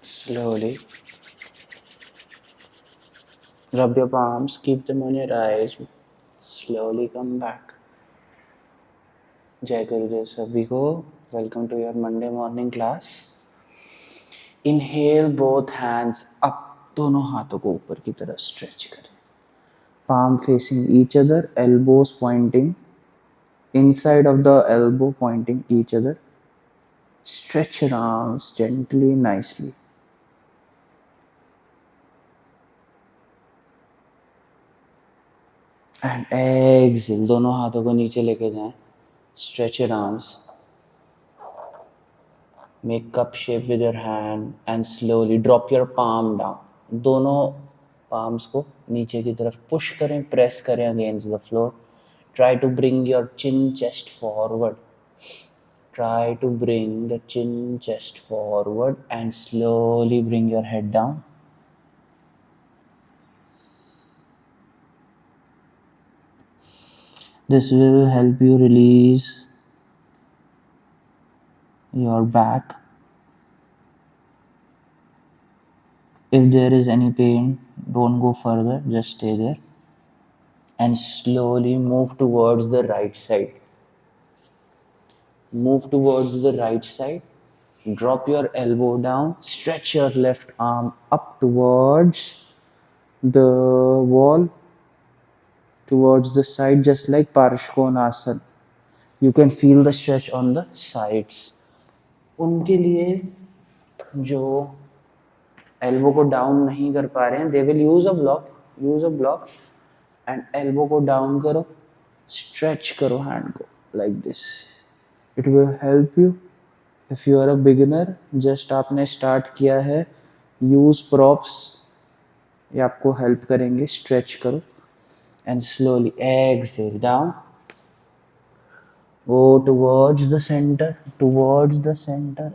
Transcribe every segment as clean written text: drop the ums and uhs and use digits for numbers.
Slowly rub your palms, keep them on your eyes, slowly come back. जय गुरुदेव सभी को. Welcome to your Monday morning class. Inhale both hands up. दोनों हाथों को ऊपर की तरफ stretch करें. Palm facing each other, elbows pointing. Inside of the elbow pointing each other. Stretch your arms gently, nicely. And exhale. दोनों हाथों को नीचे लेके जाएं. Stretch your arms. Make cup shape with your hand and slowly drop your palm down. दोनों palms को नीचे की तरफ push करें, press करें against the floor. Try to bring your chin chest forward. Try to bring the chin chest forward and slowly bring your head down. This will help you release your back. If there is any pain, don't go further, just stay there. And slowly move towards the right side. Move towards the right side. Drop your elbow down. Stretch your left arm up towards the wall, towards the side, just like Parashkonasana. You can feel the stretch on the sides. उनके लिए जो elbow को down नहीं कर पा रहे हैं, they will use a block and elbow को down करो, stretch करो hand को like this. It will help you. If you are a beginner, just आपने start किया है, use props, ये आपको help करेंगे. Stretch करो and slowly exhale down. Go towards the center,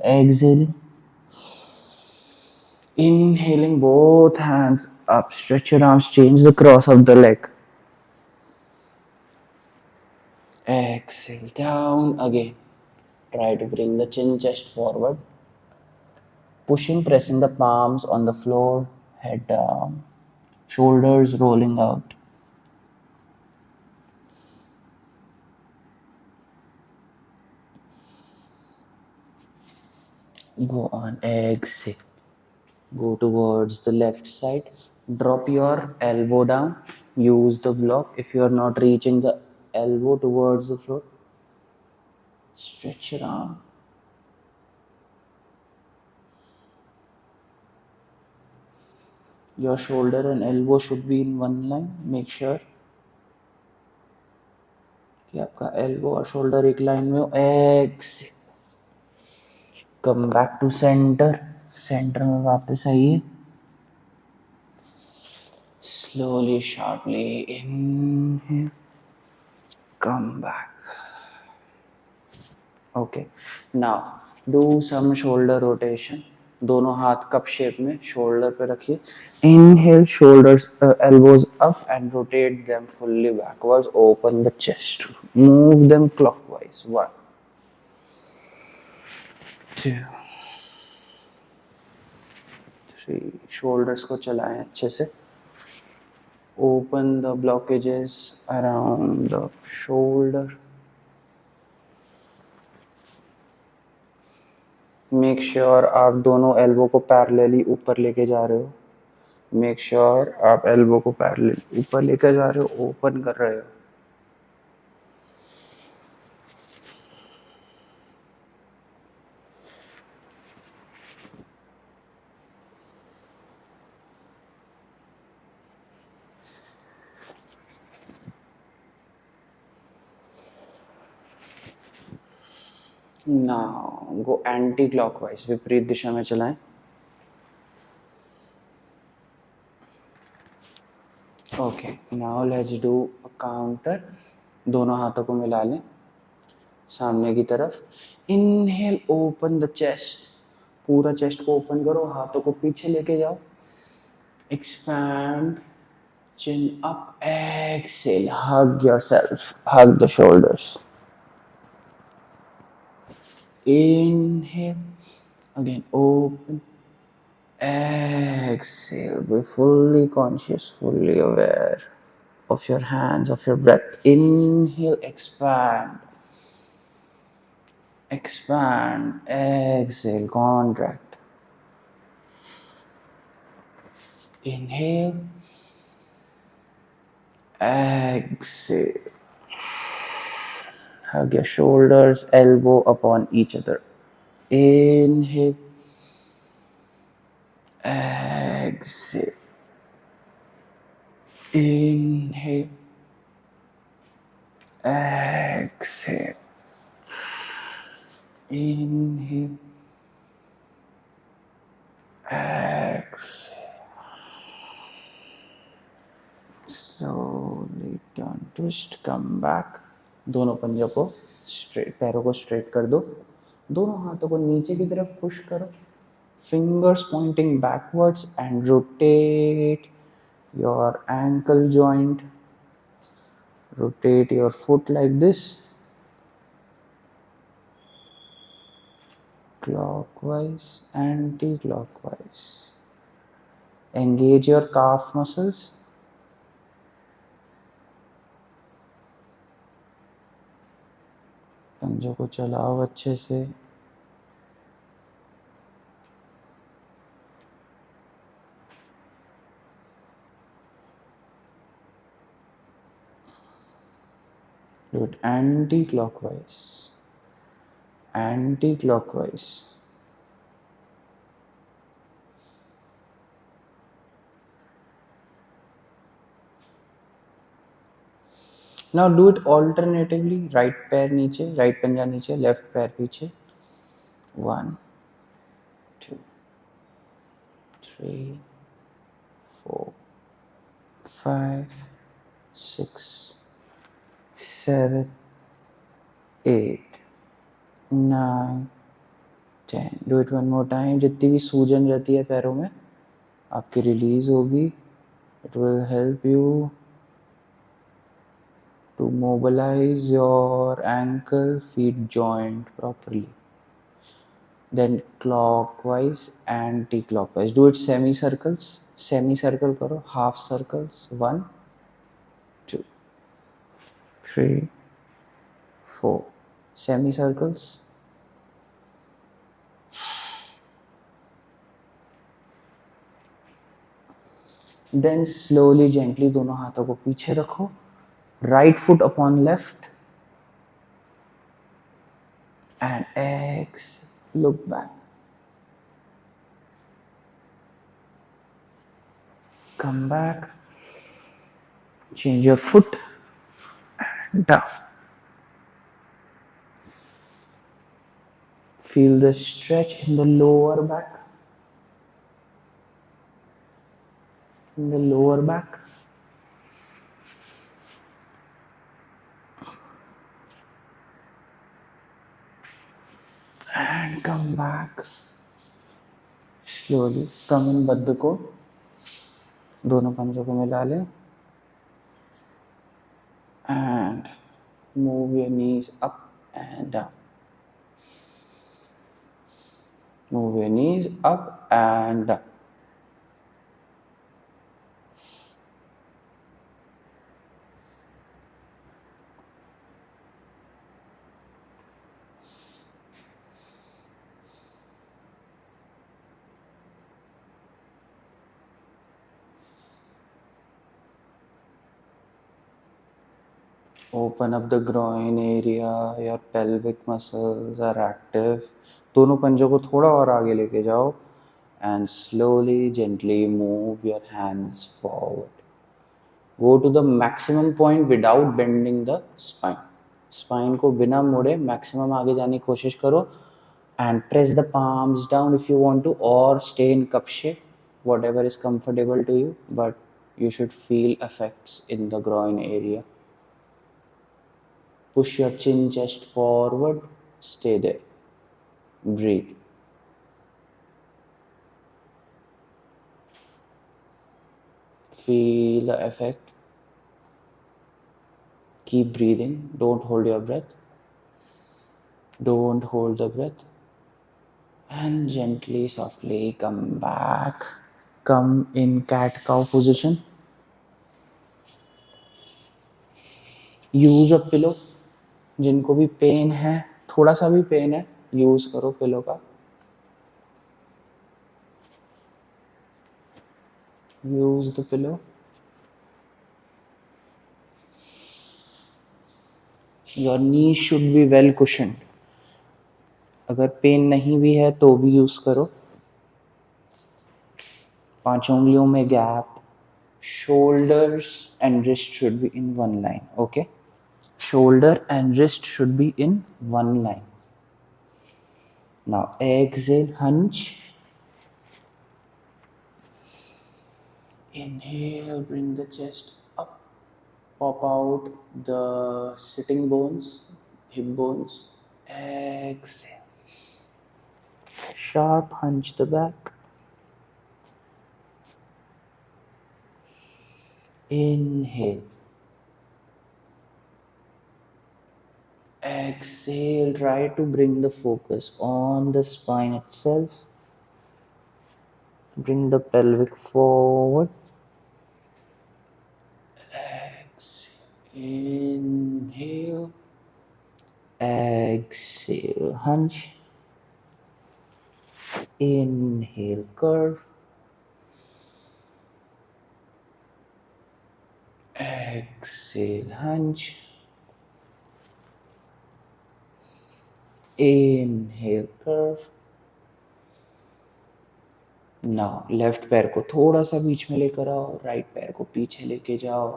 exhaling. Inhaling both hands up, stretch your arms, change the cross of the leg. Exhale down again. Try to bring the chin chest forward. Pushing, pressing the palms on the floor, head down, shoulders rolling out. Go on, exhale. Go towards the left side. Drop your elbow down. Use the block. If you are not reaching the elbow towards the floor, stretch your arm. Your shoulder and elbow should be in one line. Make sure कि आपका elbow और shoulder एक line में हो. Exhale. Come back to center. Center में वापस आइए. Slowly, sharply inhale. Come back. Okay. Now do some shoulder rotation. दोनों हाथ cup shape में shoulder पे रखिए. Inhale, shoulders, elbows up and rotate them fully backwards. Open the chest. Move them clockwise. 1, 2, 3. Shoulders को चलाएं अच्छे से. Open the blockages around the shoulder. Make sure आप दोनों elbow को parallelly ऊपर लेके जा रहे हो. Make sure आप elbow को parallel ऊपर लेकर जा रहे हो, open कर रहे हो. नाउ गो एंटी क्लॉकवाइज, विपरीत दिशा में चलाएं. Okay, now let's do a counter. दोनों हाथों को मिला लें सामने की तरफ. Inhale, open the chest. पूरा चेस्ट को ओपन करो, हाथों को पीछे लेके जाओ. Expand, chin up. Exhale, hug yourself, hug the shoulders. Inhale, again open. Exhale, be fully conscious, fully aware of your hands, of your breath. Inhale, expand. Expand. Exhale, contract. Inhale. Exhale. Hug your shoulders, elbow upon each other. Inhale. Exhale. Inhale. Exhale. Inhale. Exhale. Slowly turn, twist, come back. दोनों पंजों को straight, पैरों को straight कर दो. दोनों हाथों को नीचे की तरफ पुश करो. Fingers pointing backwards and rotate your ankle joint. Rotate your foot like this. Clockwise, anti-clockwise. Engage your calf muscles. पंजों को चलाओ अच्छे से. Do it anti-clockwise. Anti-clockwise. Now do it alternatively. Right पैर नीचे, right पंजा नीचे, left पैर पीछे. 1, 2, 3, 4, 5, 6, 7, 8, 9, 10. Do it one more time. जितनी भी सूजन रहती है पैरों में आपकी रिलीज होगी. It will help you to mobilize your ankle feet joint properly. Then clockwise, anti-clockwise. Do it semicircles. Semicircle करो, half circles. 1, 2, 3, 4. Semicircles. Then slowly, gently दोनों हाथों को पीछे रखो. Right foot upon left. And exhale. Look back. Come back. Change your foot. And down. Feel the stretch in the lower back. In the lower back. And come back. Slowly. Come in बद्ध को. दोनों पंजों को मिला लें. And move your knees up and down. Move your knees up and down. Open up the groin area. Your pelvic muscles are active. दोनों पंजों को थोड़ा और आगे लेके जाओ. And slowly, gently move your hands forward. Go to the maximum point without bending the spine. Spine को बिना मोड़े मैक्सिमम आगे जाने की कोशिश करो and press the palms down if you want to, or stay in cup shape, whatever is comfortable to you, but you should feel effects in the groin area. Push your chin chest forward, stay there, breathe. Feel the effect. Keep breathing, don't hold your breath. Don't hold the breath. And gently, softly come back. Come in cat cow position. Use a pillow. जिनको भी pen है, थोड़ा सा भी pen है, use करो pillow का. Use the pillow. Your knees should be well cushioned. अगर पेन नहीं भी है तो भी यूज करो. 5 उंगलियों में gap. Shoulders and wrist should be in one line. Okay. Shoulder and wrist should be in one line. Now exhale, hunch. Inhale, bring the chest up. Pop out the sitting bones, hip bones. Exhale. Sharp hunch the back. Inhale. Exhale. Try to bring the focus on the spine itself. Bring the pelvic forward. Exhale. Inhale. Exhale. Hunch. Inhale. Curve. Exhale. Hunch. Inhale. Curve. Now left पैर को थोड़ा सा बीच में लेकर आओ, right पैर को पीछे लेके जाओ.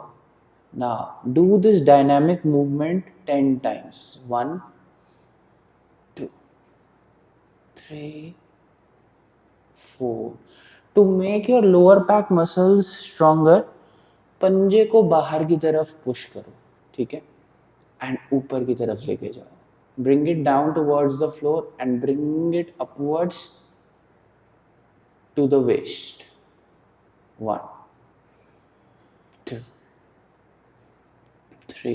Now do this dynamic movement 10 times. 1 2 3 4. To make your lower back muscles stronger, पंजे को बाहर की तरफ पुश करो, ठीक है, एंड ऊपर की तरफ लेके जाओ. Bring it down towards the floor and bring it upwards to the waist. 1 2 3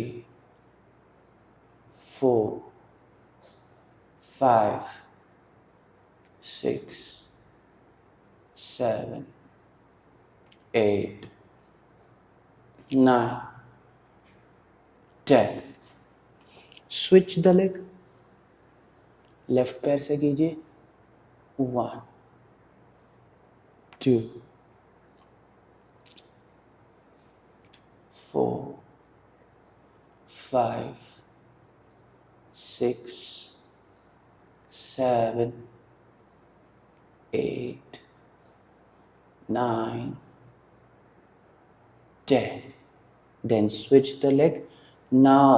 4 5 6 7 8 9 10. Switch the leg. Left पैर से कीजिए. 1 2 4 5 6 7 8 9 10. Then switch the leg. Now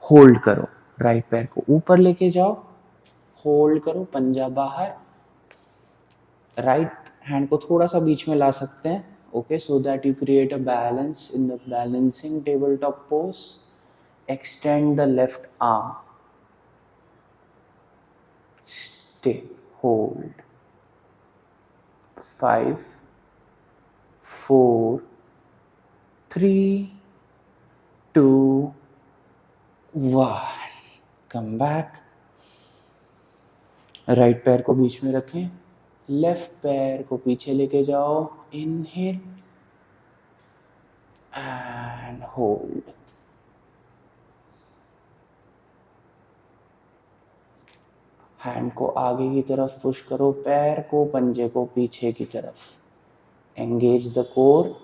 hold करो. राइट पैर को ऊपर लेके जाओ, होल्ड करो, पंजा बाहर. राइट हैंड को थोड़ा सा बीच में ला सकते हैं, okay, so that you create a balance in the balancing table top pose. Extend the left arm. Stay, hold. 5 4 3 2 1. Come back. Right पैर को बीच में रखें, लेफ्ट पैर को पीछे लेके जाओ. Inhale and hold. हैंड को आगे की तरफ पुश करो, पैर को, पंजे को पीछे की तरफ. Engage the core.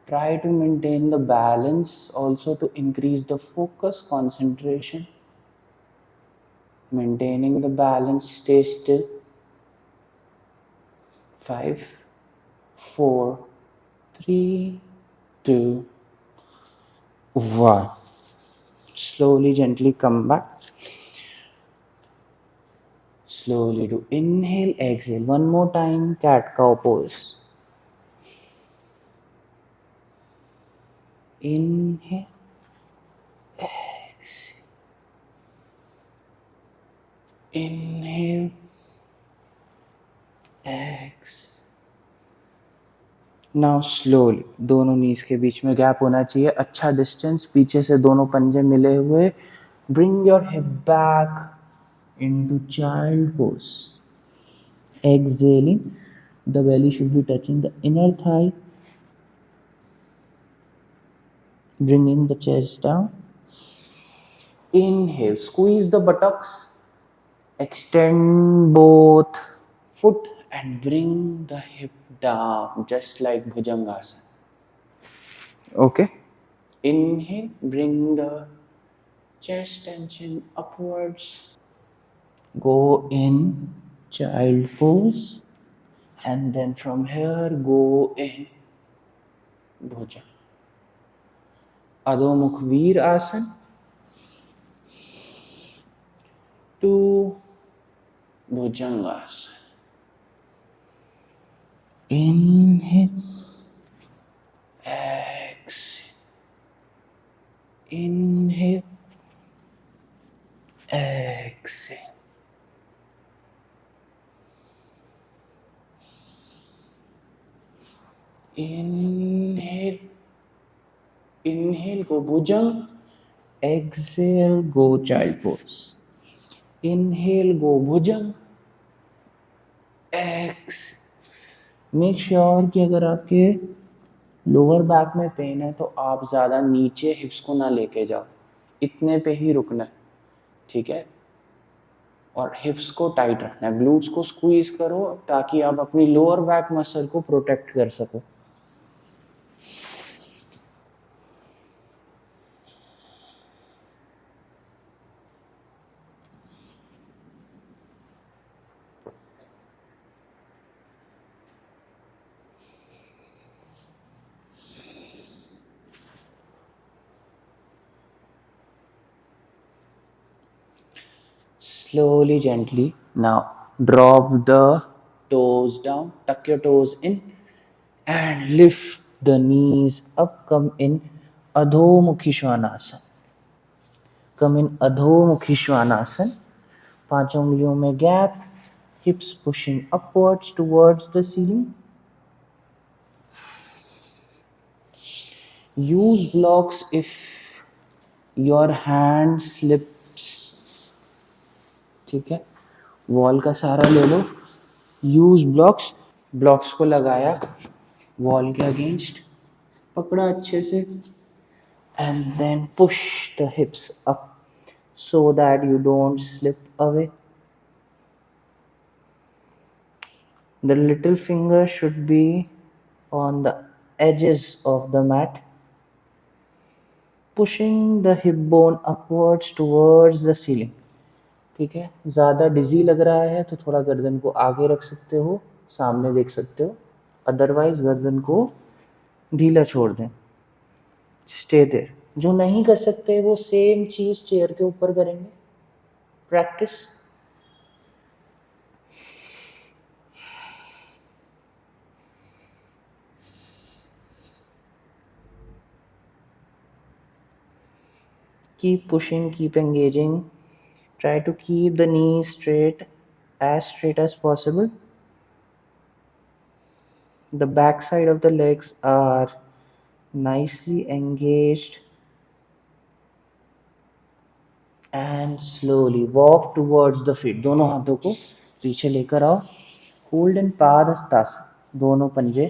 Try to maintain the balance, also to increase the focus, concentration. Maintaining the balance, stay still. 5 4 3 2 1. Slowly, gently come back. Slowly do inhale, exhale. One more time, cat cow pose. Inhale, exhale. Inhale, exhale. Now slowly दोनों नीज के बीच में gap होना चाहिए, अच्छा distance, पीछे से दोनों पंजे मिले हुए. Bring your hip back into child pose. Exhaling, the belly should be touching the inner thigh. Bringing the chest down. Inhale, squeeze the buttocks. Extend both foot and bring the hip down, just like Bhujangasana. Okay. Inhale, bring the chest and chin upwards. Go in child pose, and then from here go in Bhujan. Adho Mukh Veer Asana to Bhujangasana. Inhale, exhale. Inhale, exhale. Inhale, inhale, go Bhujang. Exhale, go child pose. Inhale, go Bhujang. Exhale. Make sure कि अगर आपके lower back में pen है तो आप ज़्यादा नीचे हिप्स को ना लेके जाओ, इतने पे ही रुकना है, ठीक है. और हिप्स को टाइट रखना है, ग्लूट्स को स्क्वीज करो ताकि आप अपनी लोअर बैक मसल को प्रोटेक्ट कर सको. Slowly, gently. Now drop the toes down, tuck your toes in and lift the knees up. Come in Adho-Mukhi Svanasana. Come in Adho-Mukhi Svanasana. पांचों उंगलियों में gap, hips pushing upwards towards the ceiling. Use blocks if your hand slips. ठीक है, wall का सहारा ले लो. Use blocks. Blocks को लगाया wall के अगेंस्ट, पकड़ा अच्छे से, and then push the hips up so that you don't slip away. The little finger should be on the edges of the mat, pushing the hip bone upwards towards the ceiling. ठीक है, ज़्यादा डिजी लग रहा है तो थोड़ा गर्दन को आगे रख सकते हो, सामने देख सकते हो, अदरवाइज गर्दन को ढीला छोड़ दें. Stay there. जो नहीं कर सकते वो सेम चीज़ चेयर के ऊपर करेंगे. Practice. Keep pushing, keep engaging. Try to keep the knees straight, as straight as possible. The back side of the legs are nicely engaged. And slowly walk towards the feet. दोनों हाथों को पीछे लेकर आओ. Hold in Padhastasana. दोनों पंजे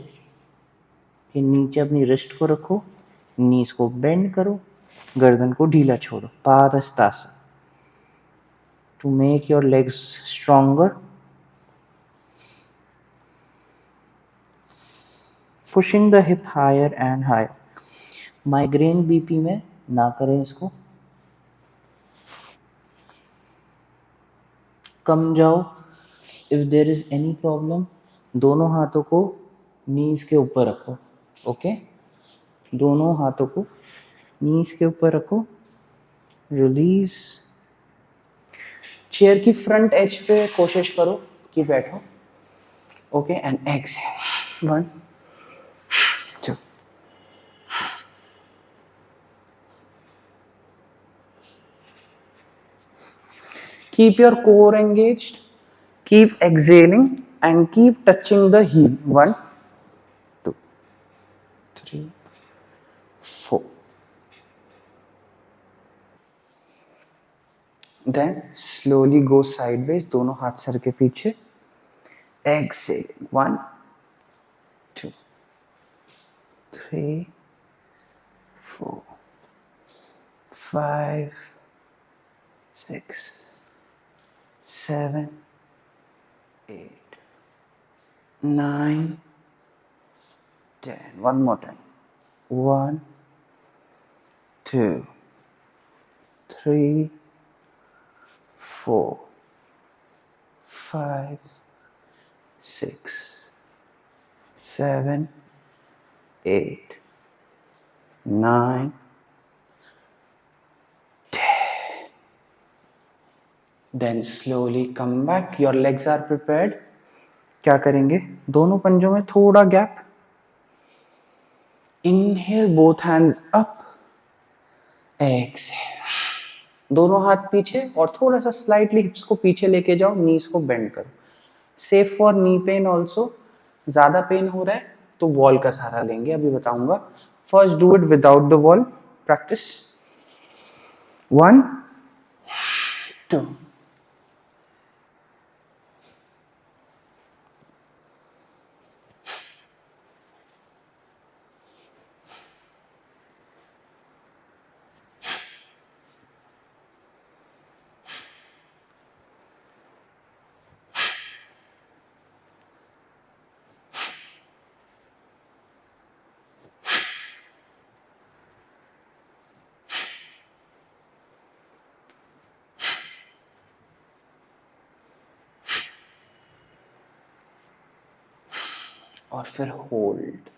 के नीचे अपनी रिस्ट को रखो, नीज को बेंड करो, गर्दन को ढीला छोड़ो. Padhastasana. To make your legs stronger. Pushing the hip higher and higher. Migraine BP में ना करें इसको. कम जाओ. If there is any problem, दोनों हाथों को नीज के ऊपर रखो. ओके, दोनों हाथों को नीज के ऊपर रखो. रिलीज। चेयर की फ्रंट एज पे कोशिश करो कि बैठो। Okay, and exhale. 1 2। Keep your core engaged. Keep exhaling and keep touching the heel. 1 2 3 4. Then slowly go sideways, दोनों हाथ सर के पीछे। Exhale. 1 2 3 4 5 6 7 8 9 10. One more time. 1 2 3 4 5 6 7 8 9 10. Then slowly come back. Your legs are prepared. क्या करेंगे? दोनों पंजों में थोड़ा gap. Inhale, both hands up. Exhale. दोनों हाथ पीछे और थोड़ा सा स्लाइटली हिप्स को पीछे लेके जाओ, नीज को बेंड करो। Safe for knee pain also. ज्यादा पेन हो रहा है तो वॉल का सहारा लेंगे, अभी बताऊंगा। First do it without the wall. Practice. 1 2 और फिर होल्ड।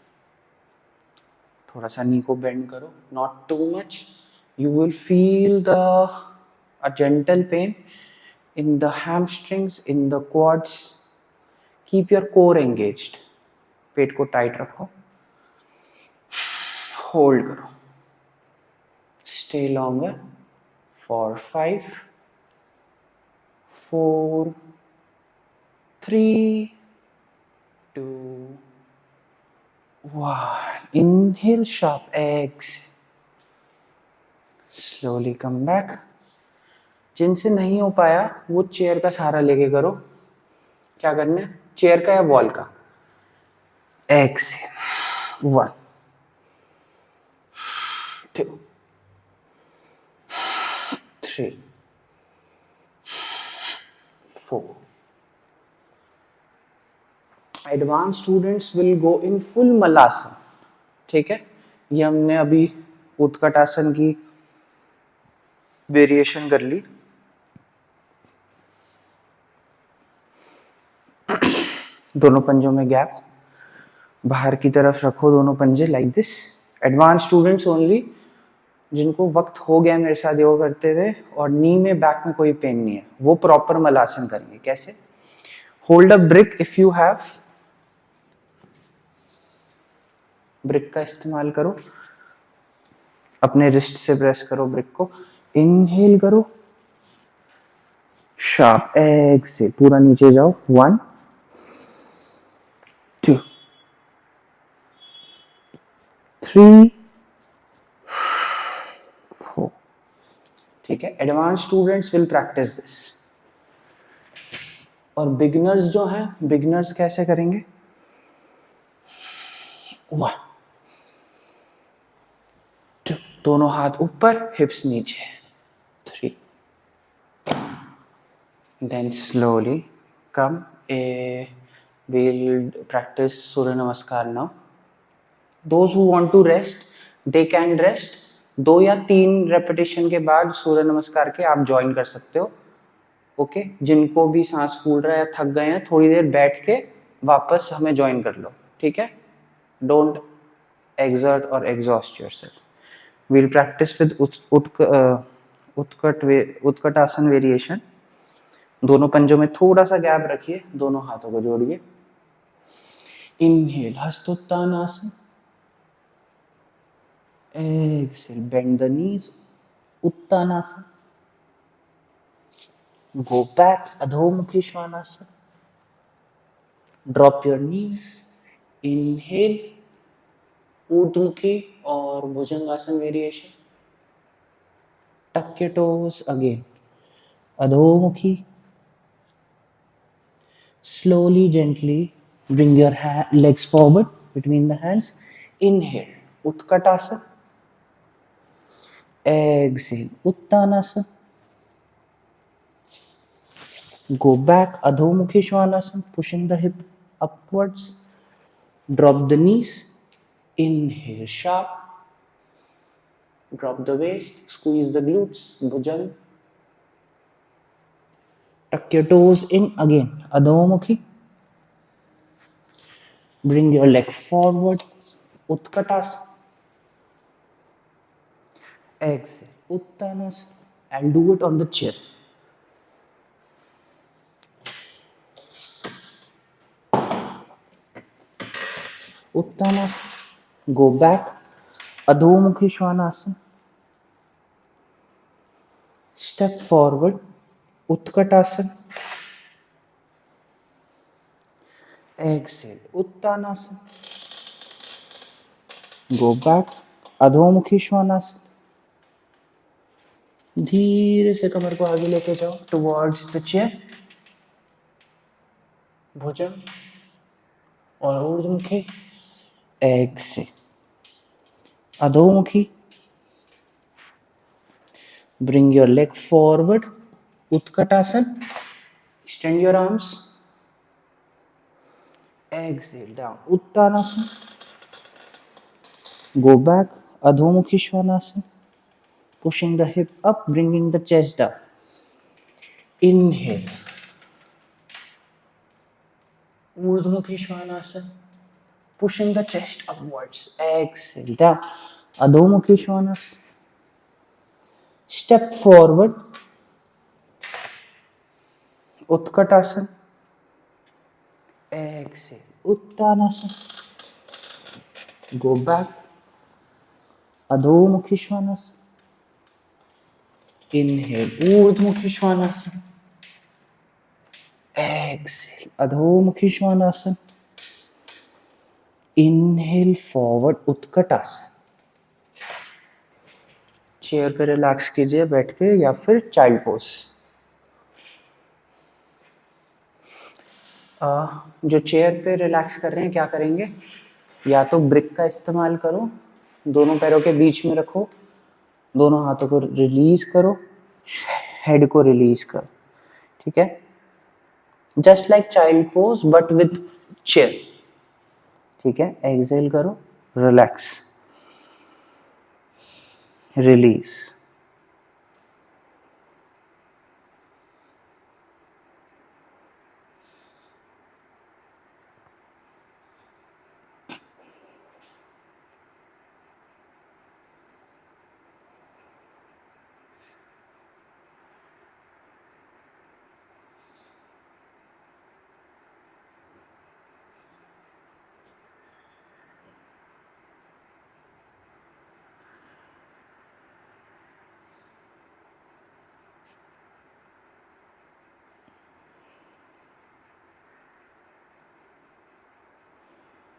थोड़ा सा नी को बेंड करो, not too much. You will feel the a gentle pain in the hamstrings, in the quads. Keep your core engaged. पेट को टाइट रखो, होल्ड करो। Stay longer for 5 4 3 2 1. Inhale, sharp exhale. Slowly come back. जिनसे नहीं हो पाया वो chair का सहारा लेके करो। क्या करना है? चेयर का या वॉल का? Exhale. 1 2 3 4. Advance students will go in full मलासन। ठीक है, ये हमने अभी उत्कटासन की वेरिएशन कर ली। दोनों पंजों में गैप, बाहर की तरफ रखो दोनों पंजे, like this. Advance students only, जिनको वक्त हो गया मेरे साथ योगा करते हुए और नी में बैक में कोई पेन नहीं है, वो प्रॉपर मलासन करेंगे। कैसे? Hold a brick if you have. Brick का इस्तेमाल करो, अपने रिस्ट से प्रेस करो ब्रिक को। इनहेल करो, शार्प एक्सेल, पूरा नीचे जाओ। 1 2 3 4. ठीक है, advance students will practice this. और बिगिनर्स जो हैं, बिगिनर्स कैसे करेंगे? 1 2, दोनों हाथ ऊपर, हिप्स नीचे। 3. Then slowly come. We'll practice Surya Namaskar now. Those who want to rest, they can rest. 2 या 3 रेपिटेशन के बाद सूर्य नमस्कार के आप ज्वाइन कर सकते हो। ओके, जिनको भी सांस फूल रहा है या थक गए हैं, थोड़ी देर बैठ के वापस हमें ज्वाइन कर लो। ठीक है, don't exert or exhaust yourself. We'll practice with उत्कट आसन वेरिएशन। दोनों पंजों में थोड़ा सा गैप रखिए, दोनों हाथों को जोड़िए। Inhale Hastottanasana, exhale bend the knees, Uttanasana. Go back, Adhomukhi Shvanasana, drop your knees. Inhale Urdhvamukhi और भुजंगासन वेरिएशन। टक के toes again, Adhomukhi. Slowly, gently bring your legs forward between the hands. Inhale, Utkatasana. Exhale, Uttanasana. Go back, Adhomukhi Svanasana, pushing the hip upwards. Drop the knees. Inhale, sharp. Drop the waist, squeeze the glutes, bhujang. Tuck your toes in again, Adhomukhi. Bring your leg forward, Utkatasana. Exhale, Uttanasana, and do it on the chair. Uttanasana. Go back, Adhomukhi Svanasana. Step forward, Utkatasana. Exhale, Uttanasana. Go back, Adhomukhi Svanasana. धीरे से कमर को आगे लेके जाओ towards the chair, भुजंग और ऊर्ध्वमुखी। Excel, अधोमुखी। Bring your leg forward, Utkatasana. Extend your arms. Exhale down, Uttanasana. Go back, Adhomukhi Svanasana. Pushing the hip up, bringing the chest down. Inhale, Urdhmukhi Svanasana. Pushing the chest upwards. Exhale down, Adhomukhi Svanasana. Step forward, Utkatasana. Exhale, Uttanasana. Go back, Adhomukhi Svanasana. Inhale, Urdhmukhi Svanasana. Exhale, Adhomukhi Svanasana. Inhale forward, Utkatasana. Chair पे relax कीजिए बैठ के या फिर child pose. जो chair पे relax कर रहे हैं क्या करेंगे, या तो ब्रिक का इस्तेमाल करो, दोनों पैरों के बीच में रखो, दोनों हाथों को रिलीज करो, हेड को रिलीज करो, ठीक है, just like child pose but with chair, ठीक है। एक्सहेल करो, रिलैक्स, रिलीज।